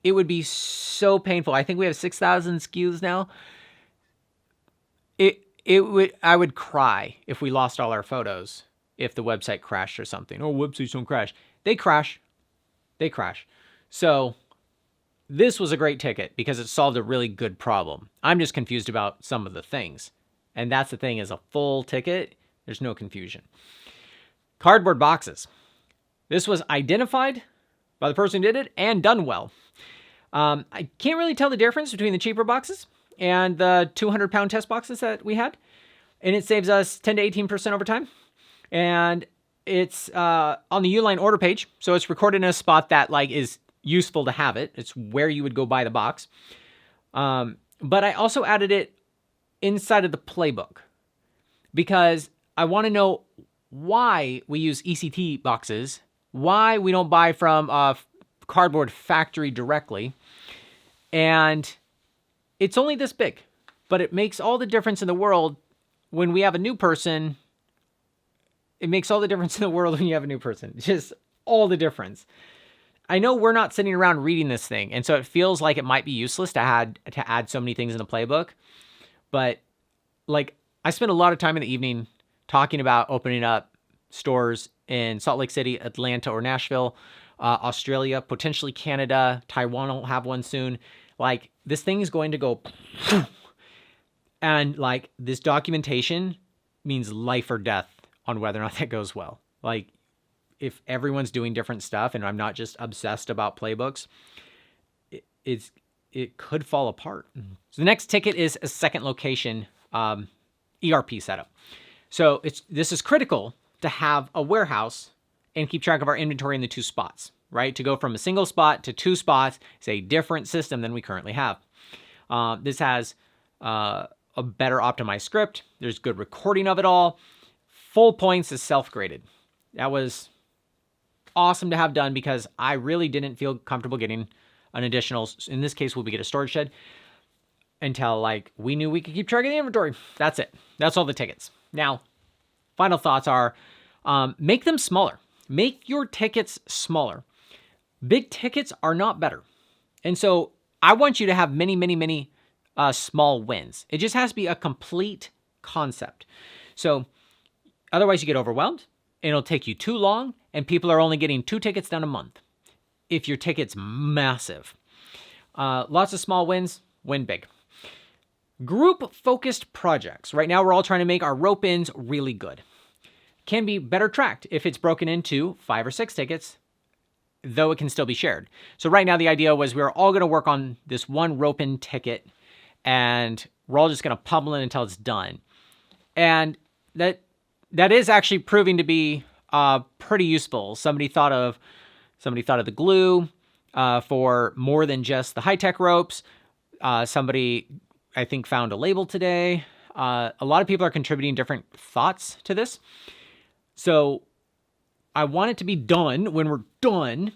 it would be so painful. I think we have 6,000 SKUs now. I would cry if we lost all our photos, if the website crashed or something. Oh, websites don't crash. They crash. So this was a great ticket because it solved a really good problem. I'm just confused about some of the things. And that's the thing, is a full ticket, there's no confusion. Cardboard boxes. This was identified by the person who did it and done well. I can't really tell the difference between the cheaper boxes and the 200-pound test boxes that we had. And it saves us 10 to 18% over time. And it's on the Uline order page. So it's recorded in a spot that is useful to have it. It's where you would go buy the box. But I also added it inside of the playbook because I want to know why we use ECT boxes, why we don't buy from a cardboard factory directly. And it's only this big, but it makes all the difference in the world when we have a new person. It makes all the difference in the world when you have a new person. Just all the difference. I know we're not sitting around reading this thing, and so it feels like it might be useless to add so many things in the playbook. But I spent a lot of time in the evening talking about opening up stores in Salt Lake City, Atlanta, or Nashville, Australia, potentially Canada. Taiwan will have one soon. This thing is going to go, and this documentation means life or death on whether or not that goes well. If everyone's doing different stuff and I'm not just obsessed about playbooks, it could fall apart. So the next ticket is a second location ERP setup. So this is critical to have a warehouse and keep track of our inventory in the two spots, right? To go from a single spot to two spots is a different system than we currently have. This has a better optimized script. There's good recording of it all. Full points is self-graded. That was awesome to have done because I really didn't feel comfortable getting an additional, in this case, we get a storage shed until we knew we could keep track of the inventory. That's it. That's all the tickets. Now, final thoughts are make them smaller. Make your tickets smaller. Big tickets are not better. And so I want you to have many, many, many small wins. It just has to be a complete concept. So otherwise you get overwhelmed and it'll take you too long and people are only getting 2 tickets done a month. If your ticket's massive. Lots of small wins, win big. Group-focused projects. Right now, we're all trying to make our rope-ins really good. Can be better tracked if it's broken into 5 or 6 tickets though it can still be shared. So right now the idea was we were all going to work on this one rope-in ticket, and we're all just going to pummel it until it's done. And that is actually proving to be pretty useful. Somebody thought of the glue for more than just the high-tech ropes. Somebody, I think, found a label today. A lot of people are contributing different thoughts to this. So I want it to be done when we're done,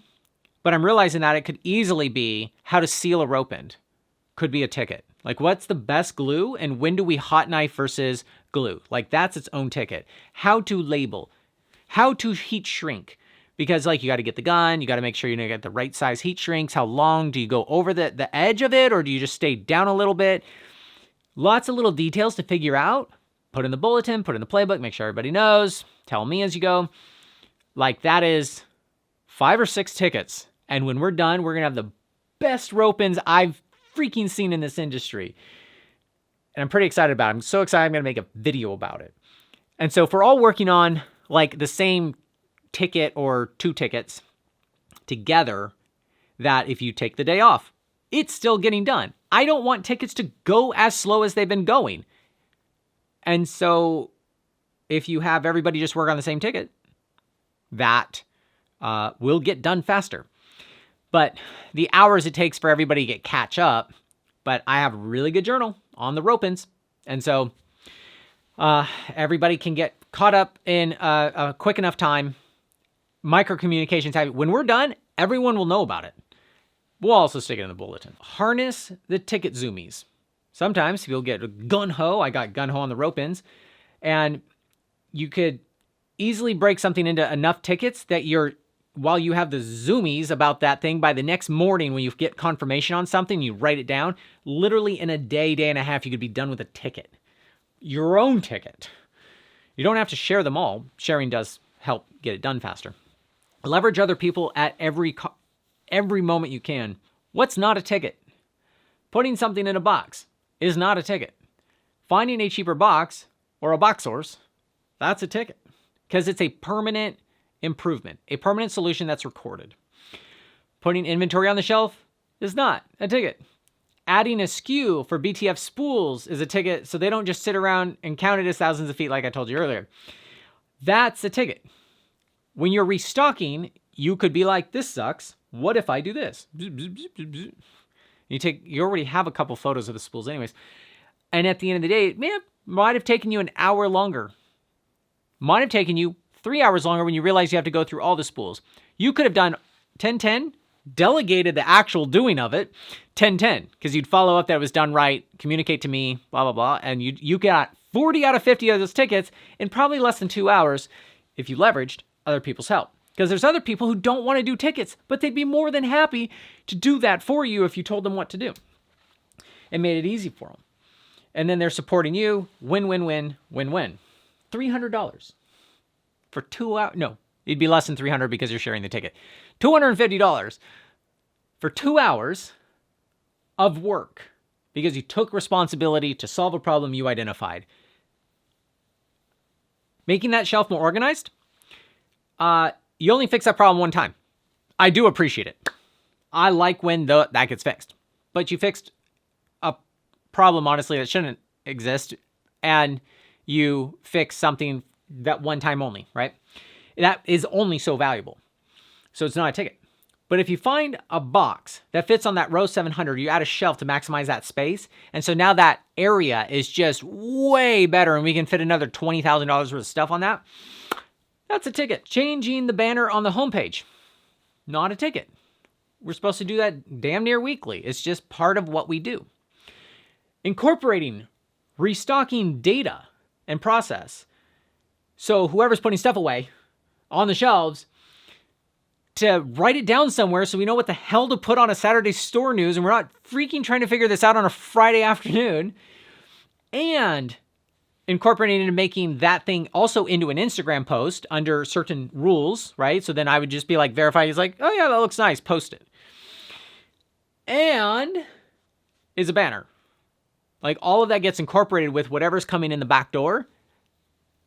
but I'm realizing that it could easily be how to seal a rope end. Could be a ticket. Like, what's the best glue and when do we hot knife versus glue? Like, that's its own ticket. How to label. How to heat shrink. Because, like, you got to get the gun. You got to make sure you get the right size heat shrinks. How long? Do you go over the edge of it, or do you just stay down a little bit? Lots of little details to figure out. Put in the bulletin, put in the playbook, make sure everybody knows. Tell me as you go. Like, that is 5 or 6 tickets. And when we're done, we're going to have the best rope ends I've freaking seen in this industry. And I'm pretty excited about it. I'm so excited I'm going to make a video about it. And so if we're all working on like the same ticket or 2 tickets together, that if you take the day off, it's still getting done. I don't want tickets to go as slow as they've been going. And so if you have everybody just work on the same ticket, that will get done faster. But the hours it takes for everybody to catch up, but I have a really good journal on the rope ends. And so everybody can get caught up in a quick enough time. Micro communication type. When we're done, everyone will know about it. We'll also stick it in the bulletin. Harness the ticket zoomies. Sometimes you'll get gun-ho. I got gun-ho on the rope ends. And you could easily break something into enough tickets that while you have the zoomies about that thing, by the next morning when you get confirmation on something, you write it down, literally in a day and a half, you could be done with a ticket. Your own ticket. You don't have to share them all. Sharing does help get it done faster. Leverage other people at every moment you can. What's not a ticket? Putting something in a box is not a ticket. Finding a cheaper box or a box source, that's a ticket. Because it's a permanent improvement, a permanent solution that's recorded. Putting inventory on the shelf is not a ticket. Adding a SKU for BTF spools is a ticket, so they don't just sit around and count it as thousands of feet like I told you earlier. That's a ticket. When you're restocking, you could be like, this sucks. What if I do this? You already have a couple photos of the spools anyways. And at the end of the day, it might have taken you an hour longer. Might have taken you 3 hours longer when you realize you have to go through all the spools. You could have done 10-10, delegated the actual doing of it, 10-10, because you'd follow up that it was done right, communicate to me, blah, blah, blah, and you got 40 out of 50 of those tickets in probably less than 2 hours if you leveraged other people's help. Because there's other people who don't want to do tickets, but they'd be more than happy to do that for you if you told them what to do and made it easy for them. And then they're supporting you. Win, win, win, win, win. $300 for 2 hours. No, it'd be less than $300 because you're sharing the ticket. $250 for 2 hours of work because you took responsibility to solve a problem you identified. Making that shelf more organized, you only fix that problem one time. I do appreciate it. I like when that gets fixed. But you fixed a problem, honestly, that shouldn't exist, and you fix something that one time only, right? That is only so valuable. So it's not a ticket. But if you find a box that fits on that row 700, you add a shelf to maximize that space. And so now that area is just way better and we can fit another $20,000 worth of stuff on that. That's a ticket. Changing the banner on the homepage. Not a ticket. We're supposed to do that damn near weekly. It's just part of what we do. Incorporating restocking data and process. So whoever's putting stuff away on the shelves, to write it down somewhere so we know what the hell to put on a Saturday store news and we're not freaking trying to figure this out on a Friday afternoon. And incorporating into making that thing also into an Instagram post under certain rules, right? So then I would just be like, verify. He's like, oh yeah, that looks nice. Post it. And is a banner. Like all of that gets incorporated with whatever's coming in the back door.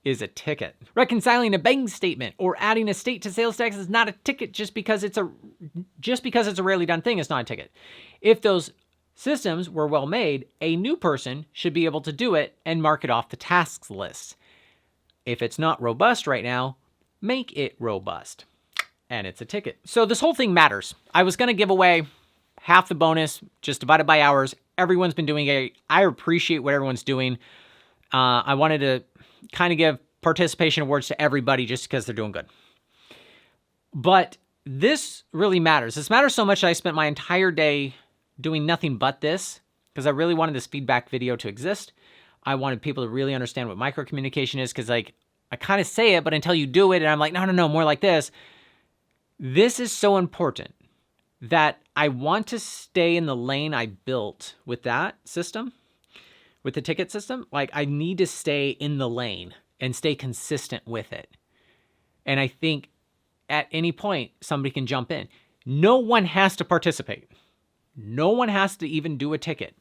is a ticket. Reconciling a bank statement or adding a state to sales tax is not a ticket just because it's a rarely done thing. It's not a ticket. If those systems were well made, a new person should be able to do it and mark it off the tasks list. If it's not robust right now, make it robust. And it's a ticket. So this whole thing matters. I was going to give away half the bonus, just divided by hours. Everyone's been doing it. I appreciate what everyone's doing. I wanted to kind of give participation awards to everybody just because they're doing good. But this really matters. This matters so much that I spent my entire day doing nothing but this because I really wanted this feedback video to exist. I wanted people to really understand what microcommunication is because, like, I kind of say it, but until you do it, and I'm like, no, more like this. This is so important that I want to stay in the lane I built with that system, with the ticket system. Like, I need to stay in the lane and stay consistent with it. And I think at any point, somebody can jump in. No one has to participate. No one has to even do a ticket.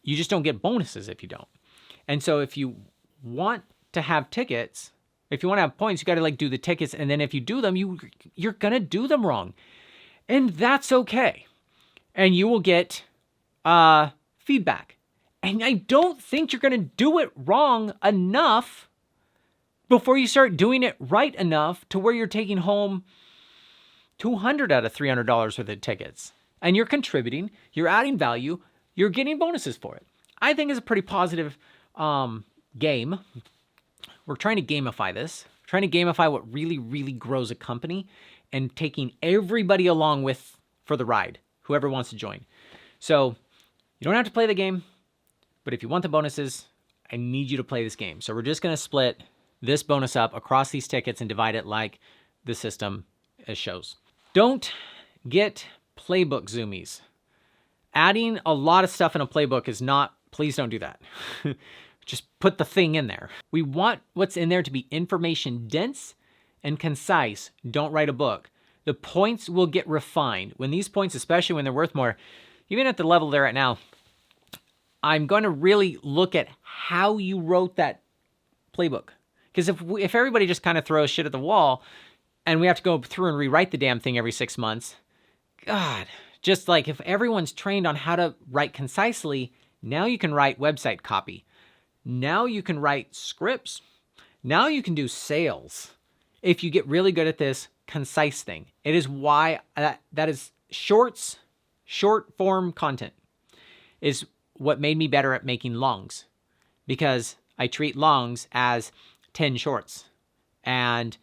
You just don't get bonuses if you don't. And so if you want to have tickets, if you want to have points, you got to like do the tickets. And then if you do them, you're going to do them wrong. And that's okay. And you will get feedback. And I don't think you're going to do it wrong enough before you start doing it right enough to where you're taking home $200 out of $300 worth of tickets. And you're contributing, you're adding value, you're getting bonuses for it. I think it's a pretty positive game. We're trying to gamify this. We're trying to gamify what really, really grows a company and taking everybody along with for the ride, whoever wants to join. So you don't have to play the game, but if you want the bonuses, I need you to play this game. So we're just going to split this bonus up across these tickets and divide it like the system shows. Don't get playbook zoomies. Adding a lot of stuff in a playbook is not, please don't do that. Just put the thing in there. We want what's in there to be information dense and concise. Don't write a book. The points will get refined. When these points, especially when they're worth more, even at the level they're at now, I'm going to really look at how you wrote that playbook. Because if everybody just kind of throws shit at the wall and we have to go through and rewrite the damn thing every 6 months, God, just like if everyone's trained on how to write concisely, now you can write website copy. Now you can write scripts. Now you can do sales. If you get really good at this concise thing, it is why that is short form content is what made me better at making longs, because I treat longs as 10 shorts and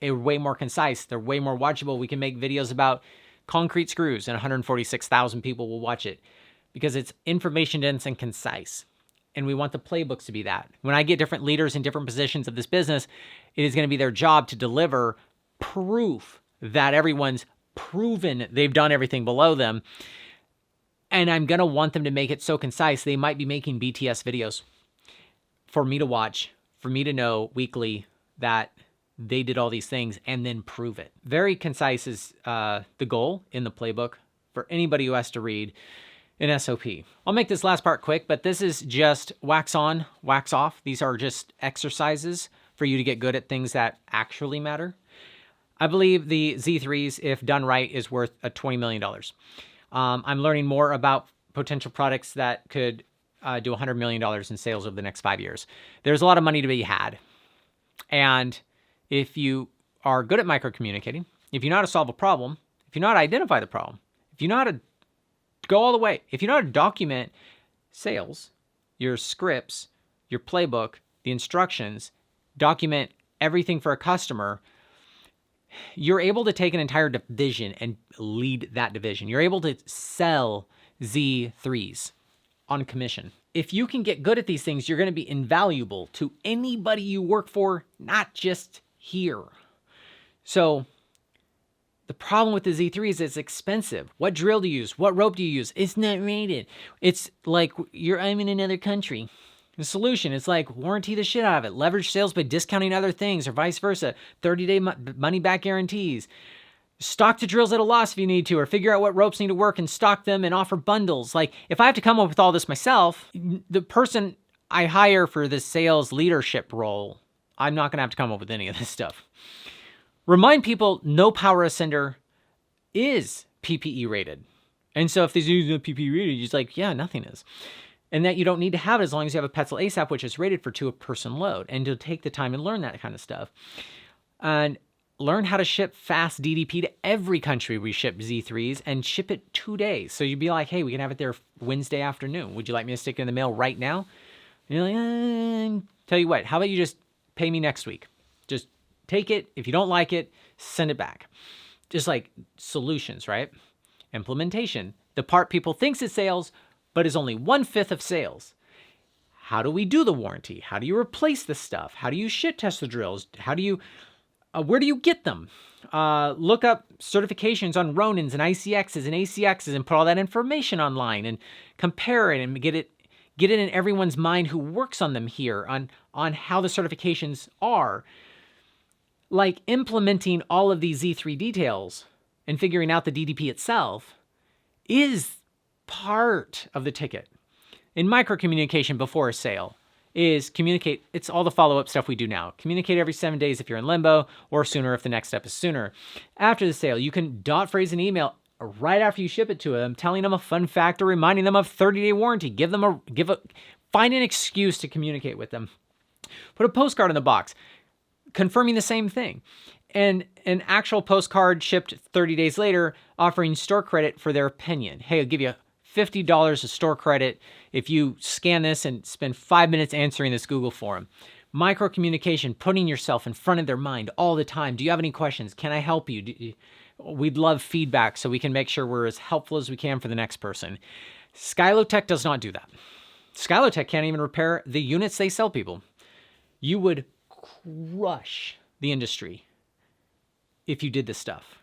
they're way more concise. They're way more watchable. We can make videos about concrete screws and 146,000 people will watch it because it's information dense and concise. And we want the playbooks to be that. When I get different leaders in different positions of this business, it is going to be their job to deliver proof that everyone's proven they've done everything below them. And I'm going to want them to make it so concise. They might be making BTS videos for me to watch, for me to know weekly that they did all these things and then prove it. Very concise is the goal in the playbook for anybody who has to read an SOP. I'll make this last part quick, but this is just wax on, wax off. These are just exercises for you to get good at things that actually matter. I believe the Z3s, if done right, is worth $20 million. I'm learning more about potential products that could do $100 million in sales over the next 5 years. There's a lot of money to be had. And if you are good at microcommunicating, if you know how to solve a problem, if you know how to identify the problem, if you know how to go all the way, if you know how to document sales, your scripts, your playbook, the instructions, document everything for a customer, you're able to take an entire division and lead that division. You're able to sell Z3s on commission. If you can get good at these things, you're going to be invaluable to anybody you work for, not just here. So the problem with the Z3 is it's expensive. What drill do you use? What rope do you use? It's not rated. It's like I'm in another country. The solution is like warranty the shit out of it. Leverage sales by discounting other things or vice versa. 30-day money back guarantees. Stock the drills at a loss if you need to, or figure out what ropes need to work and stock them and offer bundles. Like if I have to come up with all this myself, the person I hire for this sales leadership role, I'm not going to have to come up with any of this stuff. Remind people no power ascender is PPE rated. And so if there's no PPE rated, you're just like, yeah, nothing is. And that you don't need to have it as long as you have a Petzl ASAP, which is rated for 2-person load, and to take the time and learn that kind of stuff. And learn how to ship fast DDP to every country we ship Z3s and ship it 2 days. So you'd be like, hey, we can have it there Wednesday afternoon. Would you like me to stick it in the mail right now? And you're like, tell you what, how about you just pay me next week? Just take it. If you don't like it, send it back. Just like solutions, right? Implementation. The part people thinks is sales, but is only 1/5 of sales. How do we do the warranty? How do you replace the stuff? How do you shit test the drills? How do you, where do you get them? Look up certifications on Ronins and ICXs and ACXs and put all that information online and compare it and get it in everyone's mind who works on them here on how the certifications are. Like implementing all of these Z3 details and figuring out the DDP itself is part of the ticket. In micro communication before a sale is communicate. It's all the follow-up stuff we do now. Communicate every 7 days if you're in limbo, or sooner if the next step is sooner. After the sale, you can dot phrase an email right after you ship it to them, telling them a fun fact or reminding them of 30-day warranty. Find an excuse to communicate with them. Put a postcard in the box confirming the same thing. And an actual postcard shipped 30 days later offering store credit for their opinion. Hey, I'll give you $50 of store credit if you scan this and spend 5 minutes answering this Google form. Micro communication, putting yourself in front of their mind all the time. Do you have any questions? Can I help you? We'd love feedback so we can make sure we're as helpful as we can for the next person. Scalotech does not do that. Scalotech can't even repair the units they sell people. You would crush the industry if you did this stuff.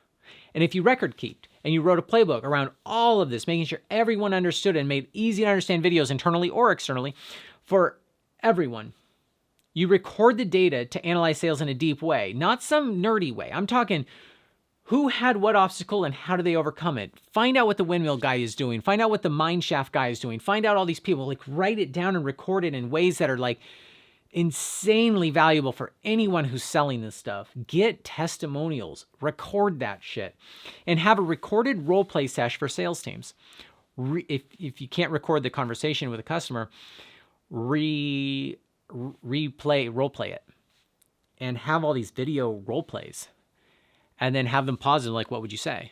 And if you record kept and you wrote a playbook around all of this, making sure everyone understood and made easy to understand videos internally or externally for everyone, you record the data to analyze sales in a deep way, not some nerdy way. I'm talking who had what obstacle and how do they overcome it? Find out what the windmill guy is doing. Find out what the mine shaft guy is doing. Find out all these people. Like, write it down and record it in ways that are like insanely valuable for anyone who's selling this stuff. Get testimonials, record that shit, and have a recorded role play sesh for sales teams. If you can't record the conversation with a customer, role play it, and have all these video role plays, and then have them pause and like, what would you say?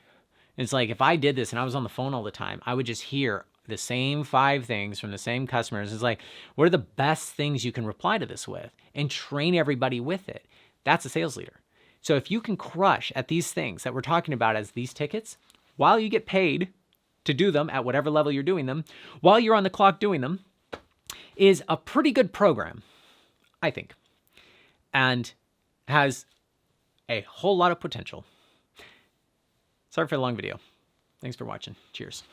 And it's like, if I did this and I was on the phone all the time, I would just hear the same 5 things from the same customers. It's like, what are the best things you can reply to this with? And train everybody with it. That's a sales leader. So if you can crush at these things that we're talking about as these tickets, while you get paid to do them at whatever level you're doing them, while you're on the clock doing them, is a pretty good program, I think, and has a whole lot of potential. Sorry for the long video. Thanks for watching. Cheers.